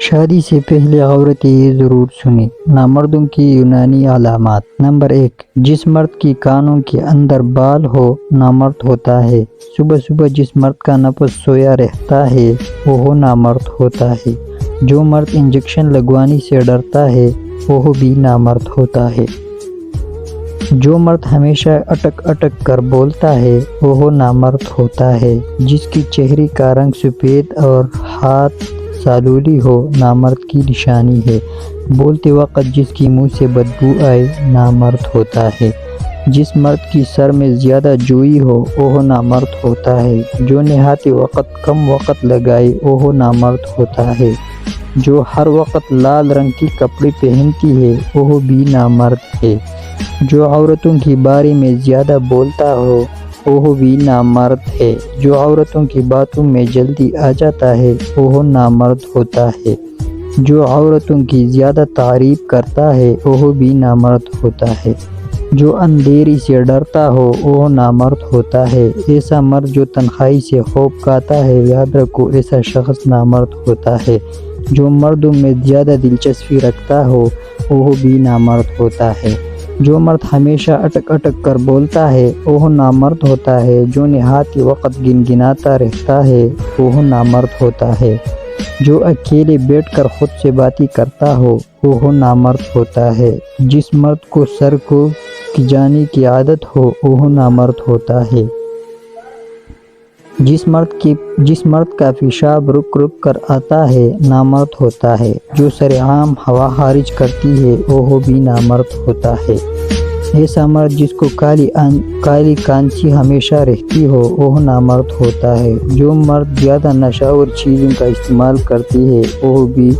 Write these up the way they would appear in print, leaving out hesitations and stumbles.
شادی سے پہلے عورتیں یہ ضرور سنیں۔ نامردوں کی یونانی علامات۔ نمبر 1، جس مرد کی کانوں کے اندر بال ہو نامرد ہوتا ہے۔ صبح صبح جس مرد کا نفس سویا رہتا ہے وہ نامرد ہوتا ہے۔ جو مرد انجیکشن لگوانے سے ڈرتا ہے وہ بھی نامرد ہوتا ہے۔ جو مرد ہمیشہ اٹک اٹک کر بولتا ہے وہ نامرد ہوتا ہے۔ جس کی چہرے کا رنگ سفید اور ہاتھ سالولی ہو نامرد کی نشانی ہے۔ بولتے وقت جس کی منہ سے بدبو آئے نامرد ہوتا ہے۔ جس مرد کی سر میں زیادہ جوئی ہو وہ نامرد ہوتا ہے۔ جو نہاتے وقت کم وقت لگائے وہ نامرد ہوتا ہے۔ جو ہر وقت لال رنگ کے کپڑے پہنتی ہے وہ بھی نامرد ہے۔ جو عورتوں کے بارے میں زیادہ بولتا ہو وہ بھی نامرد ہے۔ جو عورتوں کی باتوں میں جلدی آ جاتا ہے وہ نامرد ہوتا ہے۔ جو عورتوں کی زیادہ تعریف کرتا ہے وہ بھی نامرد ہوتا ہے۔ جو اندھیرے سے ڈرتا ہو وہ نامرد ہوتا ہے۔ ایسا مرد جو تنہائی سے خوف کھاتا ہے، یاد رکھو ایسا شخص نامرد ہوتا ہے۔ جو مردوں میں زیادہ دلچسپی رکھتا ہو وہ بھی نامرد ہوتا ہے۔ جو مرد ہمیشہ اٹک اٹک کر بولتا ہے وہ نامرد ہوتا ہے۔ جو نہاتے وقت گنگناتا رہتا ہے وہ نامرد ہوتا ہے۔ جو اکیلے بیٹھ کر خود سے باتیں کرتا ہو وہ نامرد ہوتا ہے۔ جس مرد کو سر کو کھجانے کی عادت ہو وہ نامرد ہوتا ہے۔ جس مرد کا پیشاب رک رک کر آتا ہے نامرد ہوتا ہے۔ جو سرعام ہوا خارج کرتی ہے وہ بھی نامرد ہوتا ہے۔ ایسا مرد جس کو کالی کانچی ہمیشہ رہتی ہو وہ نامرد ہوتا ہے۔ جو مرد زیادہ نشہ چیزوں کا استعمال کرتی ہے وہ بھی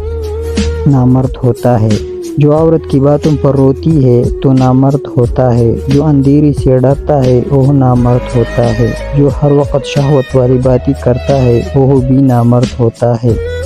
نامرد ہوتا ہے۔ جو عورت کی باتوں پر روتی ہے تو نامرد ہوتا ہے۔ جو اندھیرے سے ڈرتا ہے وہ نامرد ہوتا ہے۔ جو ہر وقت شہوت والی باتیں کرتا ہے وہ بھی نامرد ہوتا ہے۔